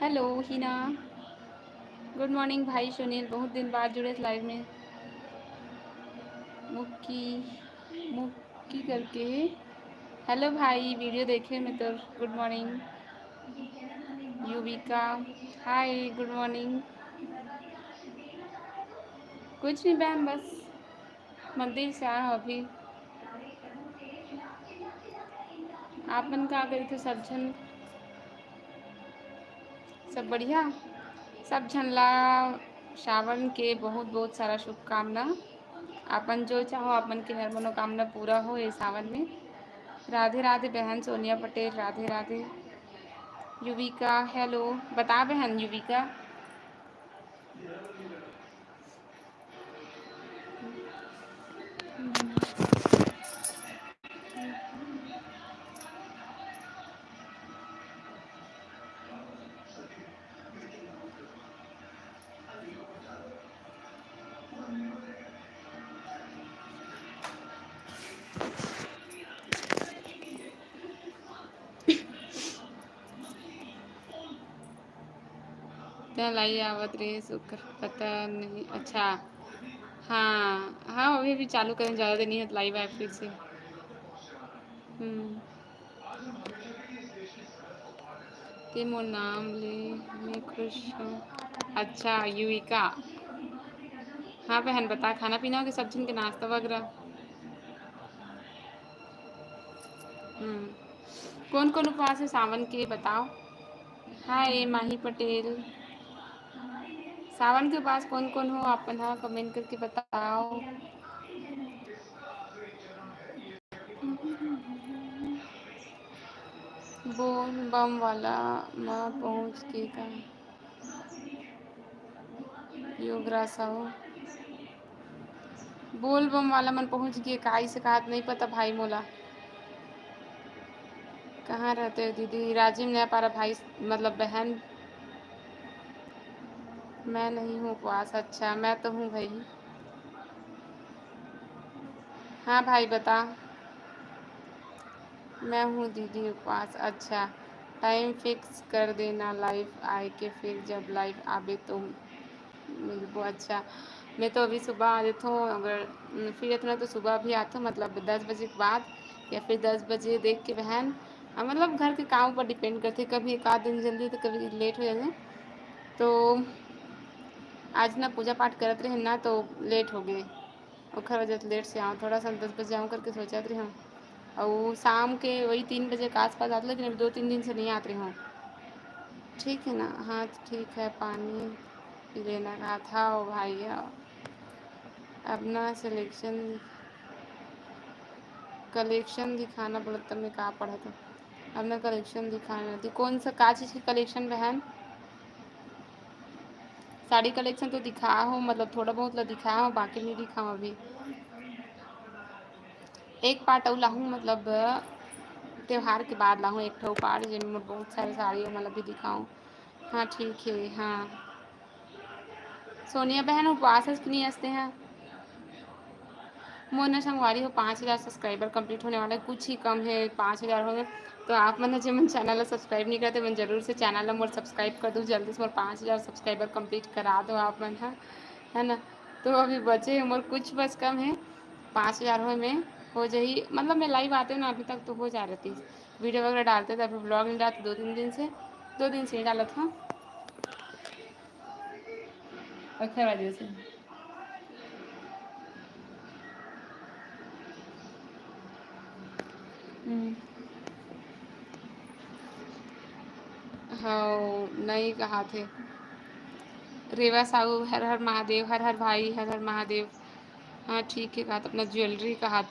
Hello Hina. Good morning भाई सुनील, बहुत दिन बाद जुड़े इस लाइव में। मुक्की मुक्की करके हेलो भाई, वीडियो देखे मैं तो। Good morning Yuvika. Hi good morning. कुछ नहीं बहन, बस मंदिर से आया हूँ अभी। आप मन का करे थे सब जन? सब बढ़िया। सब झनला श्रावण के बहुत बहुत सारा शुभकामना। आपन जो चाहो आपन की हर मनोकामना पूरा हो ये सावन में। राधे राधे बहन सोनिया पटेल, राधे राधे। युविका हेलो, बता बहन युविका। लाई आवत रहे शुक्र, पता नहीं। अच्छा हाँ हाँ, अभी भी चालू करें, ज़्यादा देर नहीं है लाइव ऐप फिर से। ते मोर नाम ले मैं खुश हूँ। अच्छा युविका। हाँ बहन बता, खाना पीना हो कि सब जन के नाश्ता वगैरह? कौन कौन उपवास है सावन के बताओ। हाय माही पटेल। सावन के उपवास कौन कौन हो आप हाँ कमेंट करके बताओ। बोल बम वाला माँ पहुँच के का योगरासा हो। बोल बम वाला मन पहुँच गए काई से कहा नहीं पता भाई मोला। कहाँ रहते हो दीदी? राजीव नया पारा भाई मतलब बहन। मैं नहीं हूँ उपवास। अच्छा मैं तो हूँ भाई। हाँ भाई बता। मैं हूँ दीदी उपवास। अच्छा टाइम फिक्स कर देना लाइव आए के, फिर जब लाइव आवे तो मिलबो। अच्छा मैं तो अभी सुबह आ जाता हूँ, अगर फिर इतना तो सुबह भी आता हूँ, मतलब 10 बजे के बाद या फिर 10 बजे देख के बहन। मतलब घर के काम पर डिपेंड करते, कभी एक आध दिन जल्दी तो कभी लेट हो जाते हैं। तो आज ना पूजा पाठ करते रहे ना तो लेट हो गए, और वजह से लेट से आऊँ, थोड़ा सा 10 बजे आऊँ करके सोचा रही हूँ। और शाम के वही 3 बजे के आसपास आते, लेकिन अभी 2-3 दिन से नहीं आते रही हूँ। ठीक है ना? हाँ ठीक है। पानी पी लेना कहा था ओ भाई। अपना कलेक्शन दिखाना बोला, तब मैं कहाँ पढ़ा था। अपना कलेक्शन दिखाना थी। कौन सा का चीज़ की कलेक्शन बहन? साड़ी कलेक्शन तो दिखा हो, मतलब थोड़ा बहुत ला दिखा हो, बाकी नहीं दिखाऊँ अभी। एक पार्ट और लाहूँ, मतलब त्यौहार के बाद लाहूँ एक ठो पार्ट, जिनमें बहुत सारी साड़ी मतलब भी दिखाऊँ। हाँ ठीक है। हाँ सोनिया बहन उपवास के नहीं हंसते हैं। मोना संगवारी हो 5,000 सब्सक्राइबर कंप्लीट होने वाले, कुछ ही कम है 5,000 हो गए। तो आप मन जो मन चैनल सब्सक्राइब नहीं करते, मैं जरूर से चैनल मोर सब्सक्राइब कर दूँ, जल्दी से मोर 5,000 सब्सक्राइबर कंप्लीट करा दो आप मन, है ना? तो अभी बचे मोर कुछ बस कम है, 5,000 हो में हो जाही। मतलब मैं लाइव आते हो ना अभी तक तो हो जा रही थी, वीडियो वगैरह डालते थे, अभी ब्लॉग नहीं डालते 2-3 दिन से ही डाला था। अच्छा वजह से हाँ नहीं कहा थे। रेवा साहू हर हर महादेव, हर हर भाई, हर हर महादेव। हाँ ठीक है कहा। तो अपना ज्वेलरी का हाथ,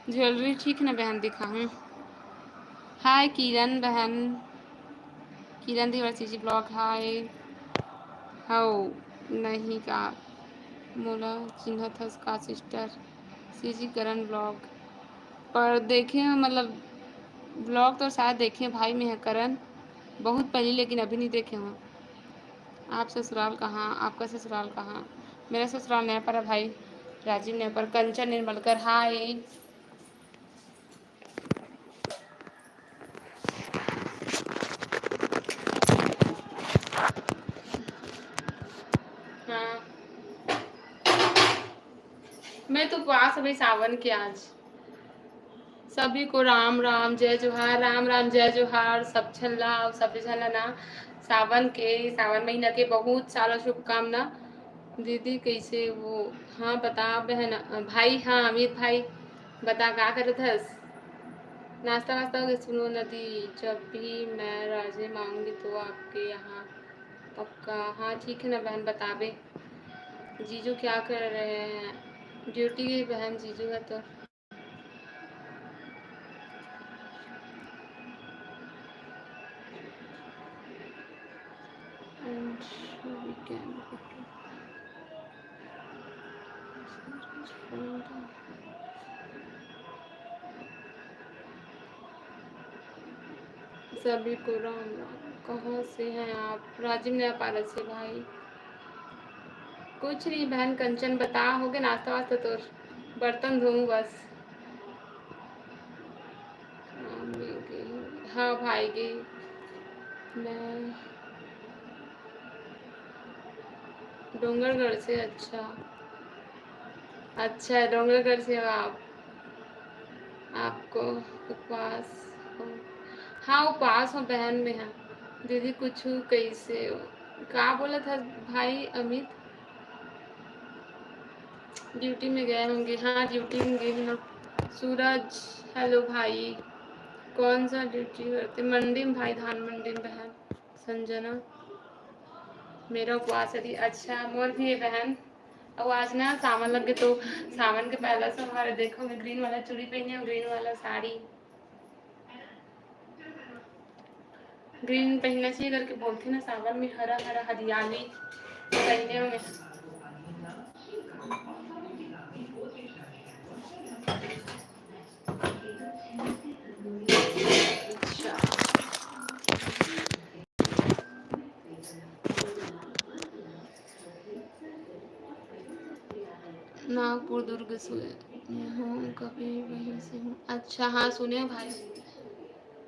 ज्वेलरी ठीक ना बहन दिखाऊँ? हाय किरण बहन, किरण दिवसी जी ब्लॉग हाय। हाउ नहीं का मोला चिन्ह था का सिस्टर सीजी करण ब्लॉग पर देखे हैं, मतलब ब्लॉग तो शायद देखे भाई में है करण बहुत पहले, लेकिन अभी नहीं देखे हैं। आप ससुराल कहाँ? आपका ससुराल कहाँ? मेरा ससुराल नेपाल है भाई, राजीव नेपाल। कंचन निर्मलकर हाय। सभी सावन के आज सभी को राम राम जय जोहार, राम राम जय जोहार। सब छल्ला और सब छल्ला ना सावन महीना के बहुत सारा शुभकामना। दीदी कैसे हो? हाँ बता बहन। भाई हाँ अमित भाई बता का करत हस? नाश्ता वास्ता हो गया? सुनो नदी, जब भी मैं राजे मांगूंगी तो आपके यहाँ पक्का। हाँ ठीक है ना बहन, बताबे। जीजू क्या कर रहे हैं? ड्यूटी गई बहन, जीजू है तो सभी को राम राम। कहाँ से हैं आप? राजीव नेपाल से भाई। कुछ नहीं बहन कंचन, बता हो गया नाश्ता वास्ता? तो बर्तन धोऊं बस। हाँ भाई गई। मैं डोंगरगढ़ से। अच्छा अच्छा, डोंगरगढ़ से हो आप? आपको उपवास हो? हाँ उपवास हो बहन में। हाँ दीदी कुछ कैसे हो? क्या बोला था भाई अमित? ड्यूटी में गए होंगे। हाँ ड्यूटी में गए ना। सूरज हेलो भाई। कौन सा ड्यूटी करते? मंडी में भाई, धान मंडी में बहन। संजना मेरा उपवास है। अच्छा मोर भी है बहन। और आज ना सावन लग गए तो सावन के पहला से हमारे देखो मैं ग्रीन वाला चूड़ी पहनी और ग्रीन वाला साड़ी। ग्रीन पहनना चाहिए करके बोलते ना, सावन में हरा हरा हरियाली पहने होंगे। नागपुर दुर्ग से हूँ, कभी वहीं से हूँ। अच्छा हाँ सुने भाई।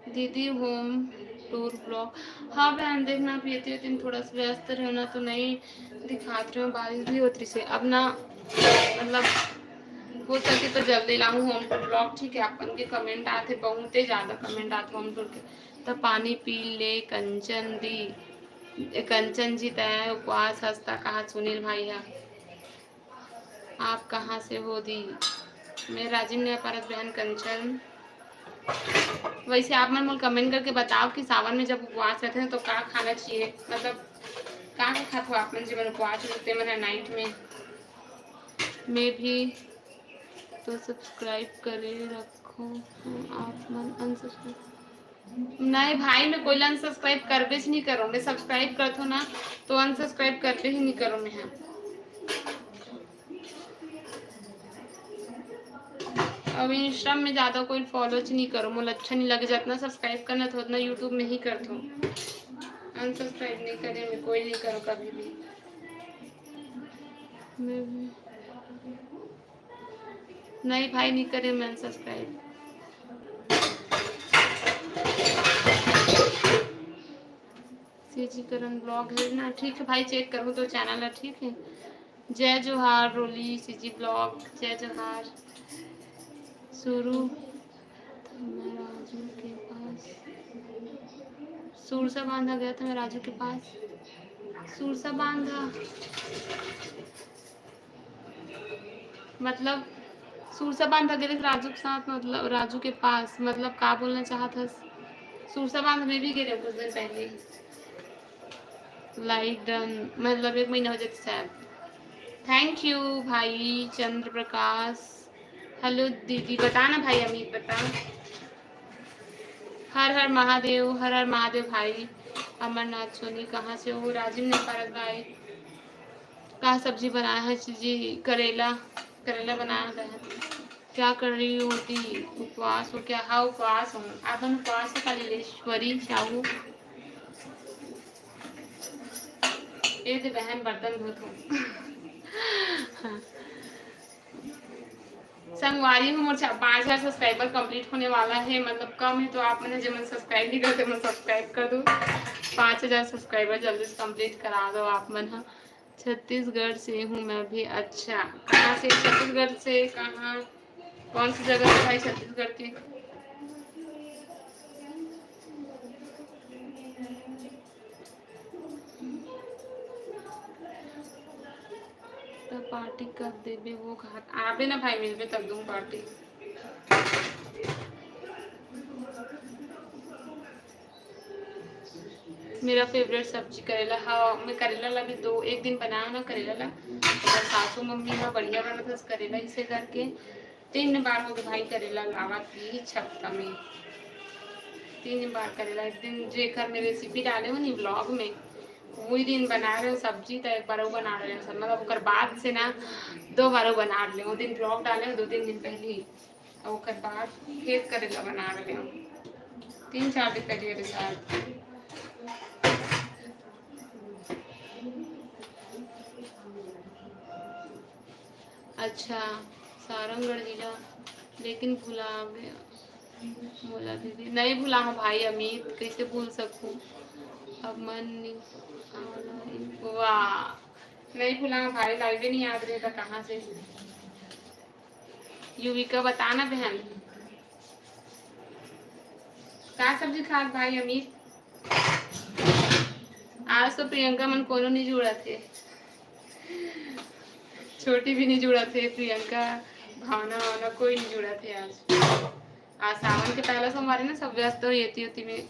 दीदी होम टूर ब्लॉग। हाँ बहन देखना पीते दिन थोड़ा सा व्यस्त रहना तो नहीं दिखाते रहे। बारिश भी होती से अब ना, मतलब हो सके तो जल्दी लाऊं होम टूर ब्लॉग। ठीक है अपन के कमेंट आते, बहुत ही ज़्यादा कमेंट आते होम टूर के। तो पानी पी ले कंचन दी। कंचन जी तय उपवास हंसता कहा सुनील भाई है। आप कहाँ से हो दी? मैं राजीव ने परत बहन कंचन। वैसे आप मन कमेंट करके बताओ कि सावन में जब उपवास रहते हैं तो क्या खाना चाहिए, मतलब क्या खाते हो आप मन जीवन उपवास रहते मन नाइट में। मैं भी तो सब्सक्राइब करे रखो आप मन अनसब्सक्राइब नहीं भाई, मैं कोई अनसब्सक्राइब करबे से नहीं करूँ। मैं सब्सक्राइब करते हो ना तो अनसब्सक्राइब करते ही नहीं करूँ मैं। अब इंस्टा में ज़्यादा कोई फॉलो नहीं करो, मुझे अच्छा नहीं लगे। जितना सब्सक्राइब करना था उतना यूट्यूब में ही करता हूँ। अनसब्सक्राइब नहीं करे मैं, कोई नहीं करो कभी भी। नहीं भाई नहीं करे मैं अनसब्सक्राइब। सीजीकरण ब्लॉग है ना, ठीक है भाई चेक करूँ तो चैनल है। ठीक है जय जोहार रोली सीजी ब्लॉग, जय जोहार। शुरू मैं राजू के पास सूरसा बांधा गया था। मैं राजू के पास सूरसा बांधा मतलब सूरसा बांधा गए थे राजू के साथ, मतलब राजू के पास, मतलब क्या बोलना चाहता? सूरसा बांध में भी गए कुछ दिन पहले। लाइक डन, मतलब 1 महीना हो जाता शायद। थैंक यू भाई चंद्र प्रकाश। हेलो दीदी बताना भाई अमित बता। हर हर महादेव, हर हर महादेव भाई। अमरनाथ सोनी कहाँ से हो? राजीव ने परत भाई। क्या सब्जी बनाया है जी? करेला, करेला बनाया है। क्या कर रही होती? उपवास हो क्या? हाँ उपवास हूँ। आपन उपवास है कलिलेश्वरी साहू। ये तो बहन बर्तन धोत हूँ। संगवारी हूँ। मोर 5000 सब्सक्राइबर कंप्लीट होने वाला है, मतलब कम है तो आप मैंने जब सब्सक्राइब नहीं करते मैं सब्सक्राइब कर दूँ। 5000 सब्सक्राइबर जल्दी से कंप्लीट करा दो आप मन। छत्तीसगढ़ से हूँ मैं भी। अच्छा, कहाँ से? छत्तीसगढ़ से कहाँ? कौन सी जगह है भाई छत्तीसगढ़ की? तब पार्टी कब देबे वो घाट आबे ना भाई, मिलबे तब दूँ पार्टी। मेरा फेवरेट सब्जी करेला। हाँ, मैं करेला ला भी दो एक दिन बनाया ना करेला ला, और सासू मम्मी ना बढ़िया बना था करेला, इसे करके 3 बार हो गए भाई करेला लावा की छप्ता में। 3 बार करेला। एक दिन जेकर में रेसिपी डाले हो नी ब्लॉग में, वही दिन बना रहे हो सब्जी, तो एक बार वो बना रहे हो मतलब ओकर बाद से ना 2 बार वो बना रहे हो। दिन ब्लॉग डाले हो 2-3 दिन पहले ही, और ओकर बाद फिर करेला बना रहे हो 3-4 दिन पहले के साथ। अच्छा, सारंगगढ़ जिला, लेकिन भुलावे बोला दीदी नहीं भूला हूँ भाई अमित, कैसे भूल सकूँ। अब मन नहीं। वाह, नहीं भूला हूँ भाई, लाइव नहीं याद रहता कहाँ से। युविका बताना बहन, क्या सब्जी खा भाई अमित? आज तो प्रियंका मन कोनो नहीं जुड़ा थे, छोटी भी नहीं जुड़ा थे, प्रियंका भावना वावना कोई नहीं जुड़ा थे आज। आज सावन के पहला सोमवार है ना, सब व्यस्त हो येती होती में।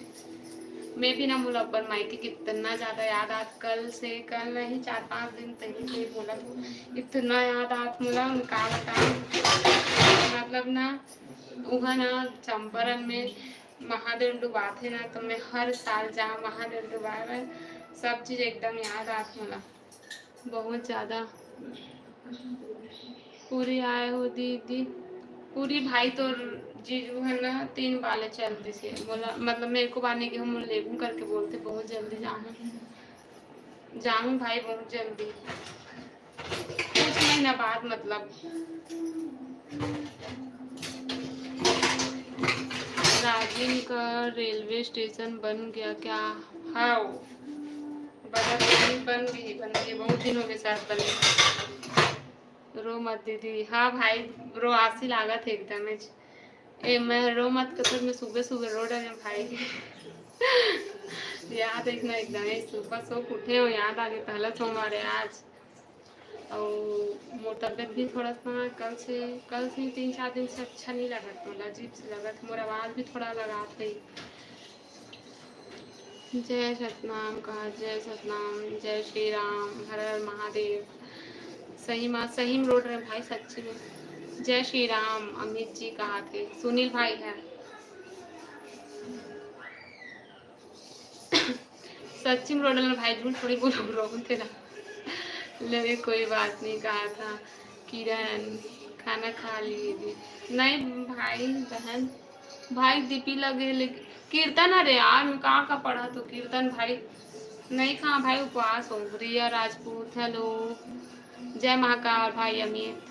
मैं भी ना बोला अपन मायके कितना ज्यादा याद आत, कल से कल नहीं 4-5 दिन पहले से बोला तो इतना याद आत मुला का बताऊं। मतलब ना वहाँ ना चंपारण में महादेव डुबाते ना, तो मैं हर साल जा महादेव डुबाए में सब चीज एकदम याद आत मुला बहुत ज्यादा। पूरी आए हो दीदी? पूरी भाई तो जीजू है ना 3 बाले चलती से बोला, मतलब मेरे को बाने की हम लेबू करके बोलते बहुत जल्दी जाऊँ जाऊँ भाई बहुत जल्दी, कुछ महीना बाद मतलब। राजिम का रेलवे स्टेशन बन गया क्या? हाँ बन गई बहुत दिन हो गए शायद बने। रो मत दीदी। हाँ भाई रो आसी लागत है एकदम ए, मैं रो मत कर, मैं सुबह सुबह रो रहे भाई याद है ना एकदम सुबह सो उठे हो, याद आ गया पहला सोमवार है आज। और मोर तबियत भी थोड़ा सा कल से 3-4 दिन से अच्छा नहीं लगा, थोड़ा अजीब से लगा, मोर आवाज़ भी थोड़ा लगा थी। जय सतनाम कहा, जय सतनाम, जय श्री राम, हर हर महादेव। सही माँ सही में रोड रहे भाई सच्ची में। जय श्री राम अमित जी कहा थे, सुनील भाई है। सच्ची में रोड में भाई, झूठ थोड़ी बोलो रो तेरा लगे कोई बात नहीं कहा था। किरण खाना खा लिए? नहीं भाई बहन, भाई दीपी लगे लेकिन कीर्तन, अरे यार मैं कहाँ का पढ़ा तो कीर्तन भाई नहीं खा भाई, उपवास हो। रिया राजपूत हेलो, जय महाकाल भाई अमित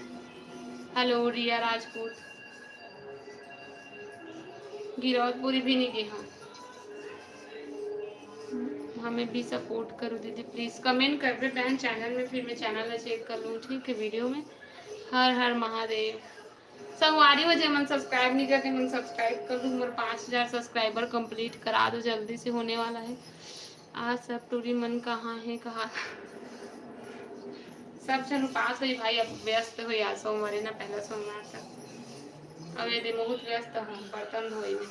हेलो, रिया राजपूत। गिरौदपुरी भी नहीं गई हम, हमें भी सपोर्ट करो दीदी प्लीज़, कमेंट कर दे बहन चैनल में, फिर मैं चैनल में चेक कर लूँ ठीक है वीडियो में। हर हर महादेव। संगवारी हो जय मन सब्सक्राइब नहीं करते, मन सब्सक्राइब कर दूँ, मेरे 5,000 सब्सक्राइबर कंप्लीट करा दो, जल्दी से होने वाला है। आज सब टूरी मन कहाँ है कहाँ सब जन उपास हुई भाई, अब व्यस्त हुई आज सोमवार है ना पहला सोमवार तक, अब ये दिन बहुत व्यस्त हूँ बर्तन धोई में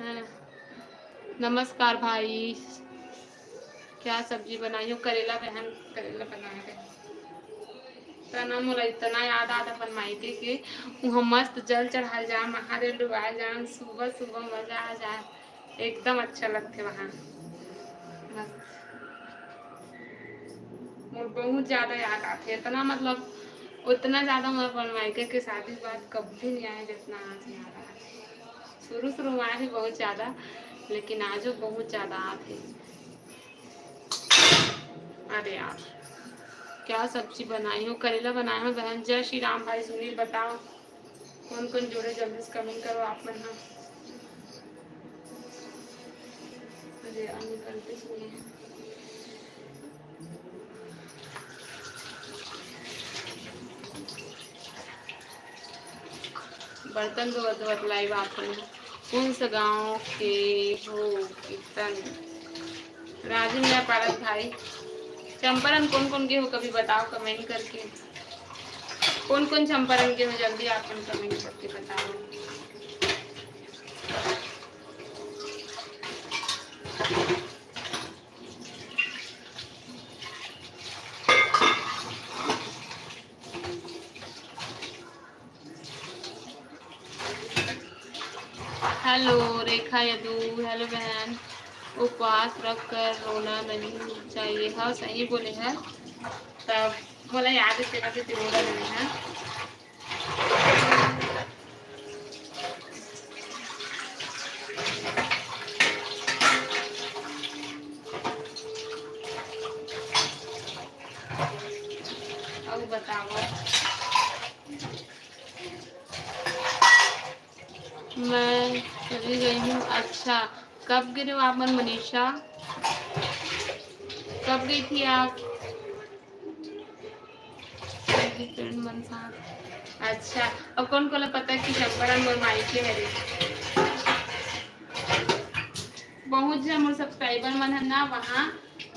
है ना। नमस्कार भाई, क्या सब्जी बनाई हो? करेला बहन, करेला बनाए थे तना मोला इतना याद आता अपन मायके के, वहाँ मस्त जल चढ़ाए जा, महादेव डुबाए जा, सुबह सुबह मजा आ जाए, एकदम अच्छा लगते वहाँ मस्त। मुझे बहुत ज़्यादा याद आती है, इतना मतलब उतना ज़्यादा मैं अपन मायके के शादी के बाद कभी नहीं आए जितना आज याद आती है। शुरू में आए भी बहुत ज़्यादा, लेकिन आज बहुत ज़्यादा आते। अरे यार क्या सब्जी बनाई हो? करेला बनाया हो बहन। जय श्री राम भाई सुनील, बताओ कौन कौन जुड़े, जल्दी से कमेंट करो आप मन। हाँ अरे अन्य गलती सुनिए बर्तन धोवत धोवत लाइव आप हैं। कौन सा गाँव के हो कीर्तन? राजीव ने पारस भाई। चंपारण कौन कौन के हो कभी बताओ कमेंट करके। कौन कौन चंपारण के हो जल्दी आप कमेंट करके बताओ। हेलो रेखा यदु। हेलो बहन। उपवास रख कर रोना नहीं चाहिए। हाँ सही बोले हैं। तब बोला याद है तेरा से रोना नहीं है। अब बताओ। मैं चली गई हूँ। अच्छा कब गिरे हो आप मनीषा? कब गई थी आप? मन साहब। अच्छा और कौन को पता है कि चंपारण मोर मायके है? बहुत जन मोर सब्सक्राइबर मन है ना वहाँ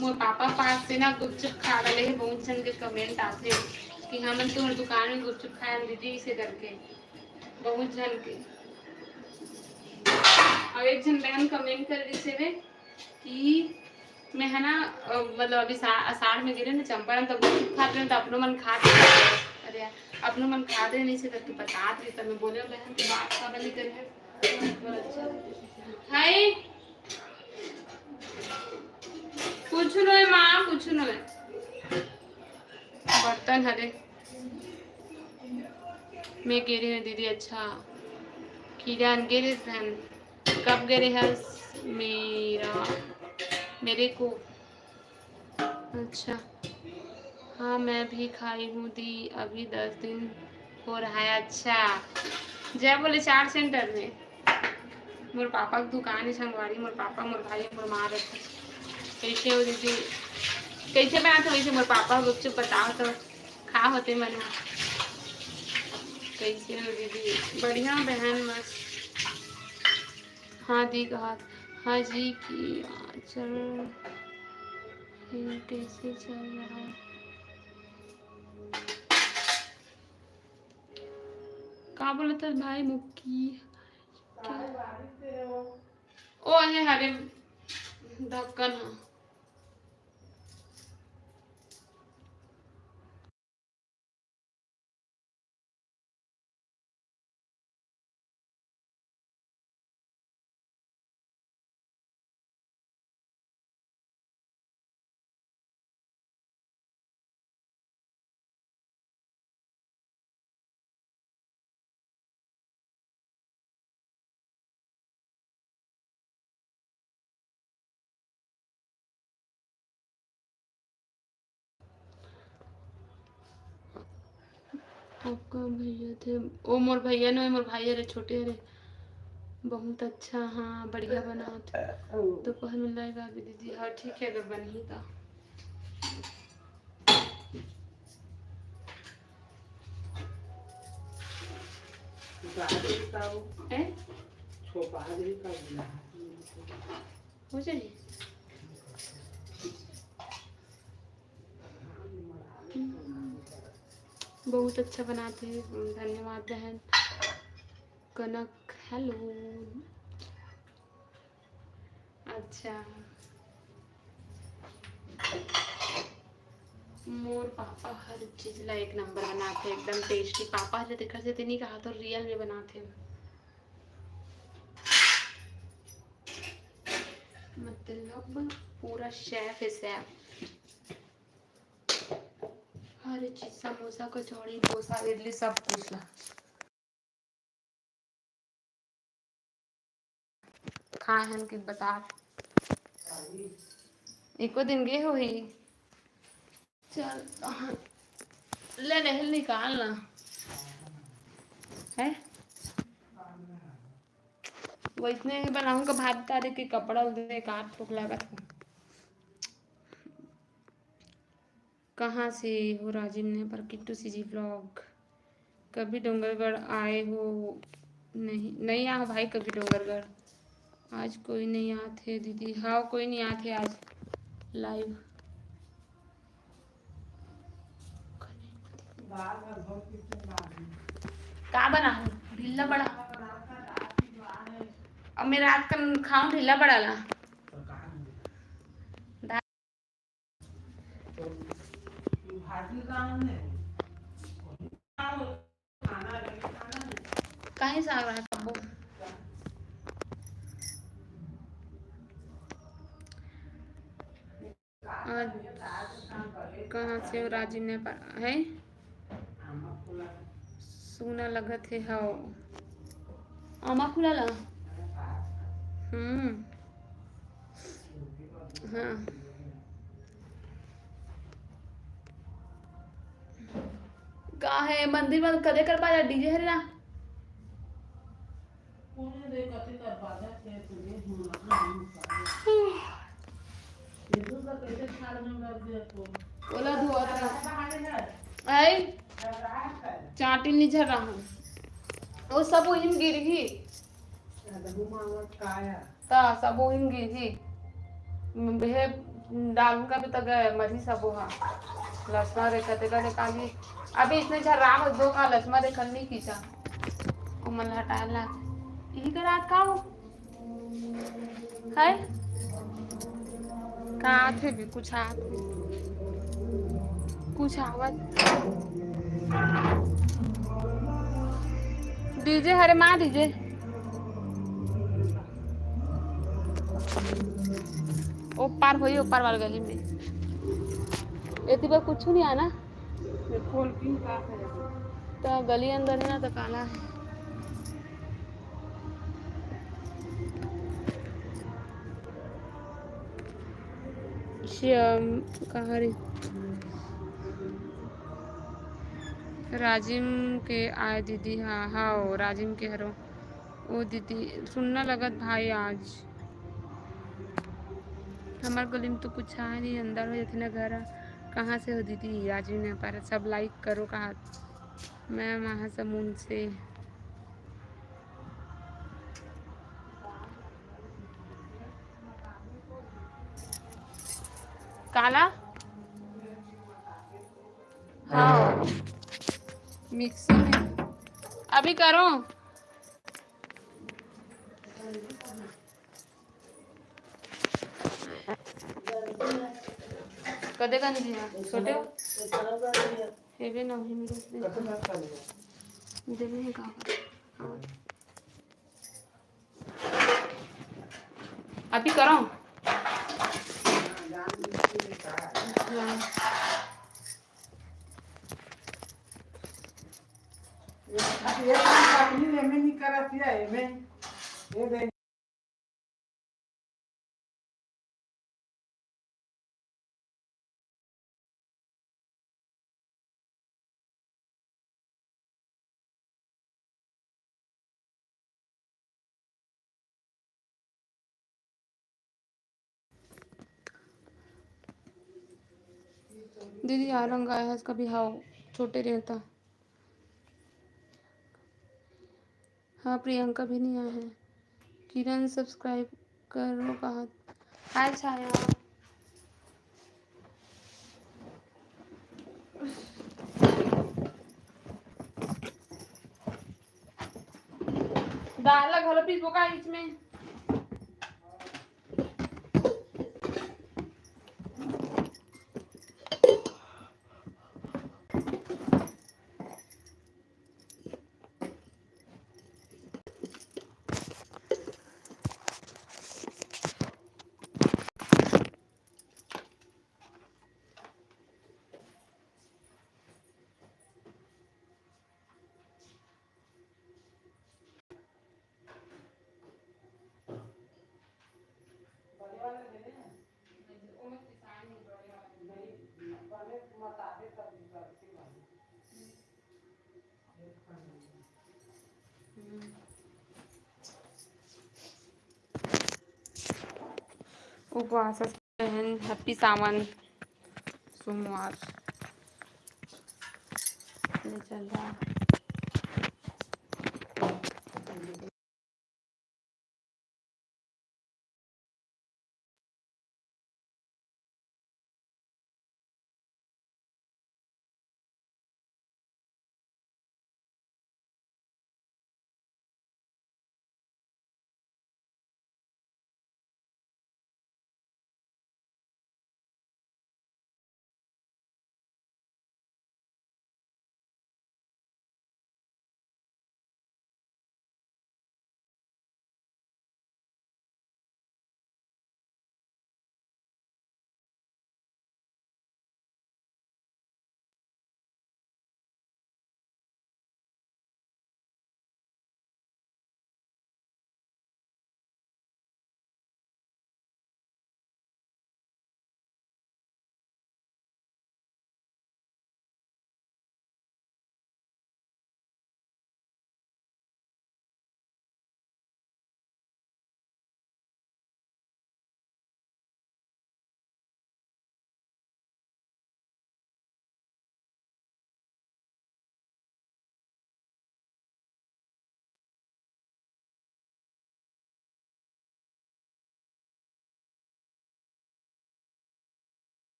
मोर पापा पास से ना गुपचुप खा रहे हैं। बहुत जन के कमेंट आते कि हम तुम्हारे दुकान में गुपचुप खाए दीदी इसे करके। बहुत जन के और एक जन बहन कमेंट कर दी से कि मैं है ना मतलब अभी आषाढ़ में गिरे ना चंपारण तब गुपचुप खाते हैं तो अपनों मन खाते। अरे यार अपनों मन खाते नहीं से करके बता रही तब मैं बोले बहन तो बात का बनी कर हाय कुछ नहीं माँ कुछ नहीं। बर्तन हरे मैं गिरी हूँ दीदी। अच्छा किरण गिरे बहन कब गिरे है मेरे को? अच्छा हाँ मैं भी खाई हूँ दी अभी 10 दिन हो रहा है। अच्छा जय बोले 4 सेंटर में मोर पापा की दुकान है संगवारी। मोर पापा मोर भाई मोर माँ रहते। कैसे हो दीदी? कैसे बनाते वैसे मोर पापा गुपचुप बताओ तो खा होते मन। कैसे हो दीदी? बढ़िया बहन मस्त। हाँ दी कहा हाँ जी की चल कैसे चल रहा है? कहा बोला था भाई मुक्की ओ है हरे ढक्कन। आपका भैया थे ओ मोर भैया न मोर भाई रे छोटे रे बहुत अच्छा। हाँ बढ़िया बना दोपहर में लाइव आ दीदी। हाँ ठीक है अगर बन ही था हो जाइए। बहुत अच्छा बनाते हैं धन्यवाद बहन कनक। हेलो अच्छा मोर पापा हर चीज ला एक नंबर बनाते एकदम टेस्टी। पापा से देखा से नहीं कहा तो रियल में बनाते मतलब पूरा शेफ है शेफ। हर चीज समोसा कचौड़ी डोसा इडली सब कुछ ला खाए हैं कि बता एको दिन गे हो ही चल ले नहल निकाल ना है वो इतने ही बनाऊंगा भात तारे के कपड़ा उधर काट ठोक लगा था। कहाँ से हो राजीव ने पर किट्टू सी जी ब्लॉग कभी डोंगरगढ़ आए हो नहीं नहीं आ भाई कभी डोंगरगढ़। आज कोई नहीं आते दीदी। हाँ कोई नहीं आते आज लाइव। का बना ढीला बड़ा। अब मैं रात का खाऊं ढीला बड़ा ला। कहीं से आ रहा है कब्बो। कहाँ से हो राजीव ने है सुना लगत है। हाँ आमा खुला ला। हाँ का है मंदिर में कदे कर पा डीजे हरे ना बोला आई चाटी नहीं झर रहा हूँ वो सब वही गिर गई ता सब वही गिर गई बे डालू का भी तक मधी सब हा लक्ष्मण रेखा देखा देखा अभी इसने झर्रा दो का लक्ष्मण रेखा नहीं खींचा उमल हटाया ला यही का रात का हो है कहाँ थे भी कुछ आते कुछ आवाज डीजे हरे माँ डीजे ऊपर हुई ऊपर वाली गली में इतनी बार कुछ नहीं आना तो गली अंदर है ना तो काला है श्याम कहाँ रे राजिम के आए दीदी। हाँ हाँ राजिम के हरो ओ दीदी सुनना लगत भाई आज हमारे गली में तो कुछ आए नहीं अंदर हो जाती ना घर कहाँ से हो दीदी राजीव ने पारा सब लाइक करो कहा मैं महासमुंद से काला हाँ मिक्सी में अभी करो कदे का नहीं छोटे हेवे ना ही मुझे नहीं कहा अभी करो दीदी आरंग आया है कभी हाँ छोटे रहता। हाँ प्रियंका भी नहीं आया है किरण सब्सक्राइब करो कहा हाय छाया दाल घर पीस बोका इसमें उपवास बहन हैप्पी सावन सोमवार चल रहा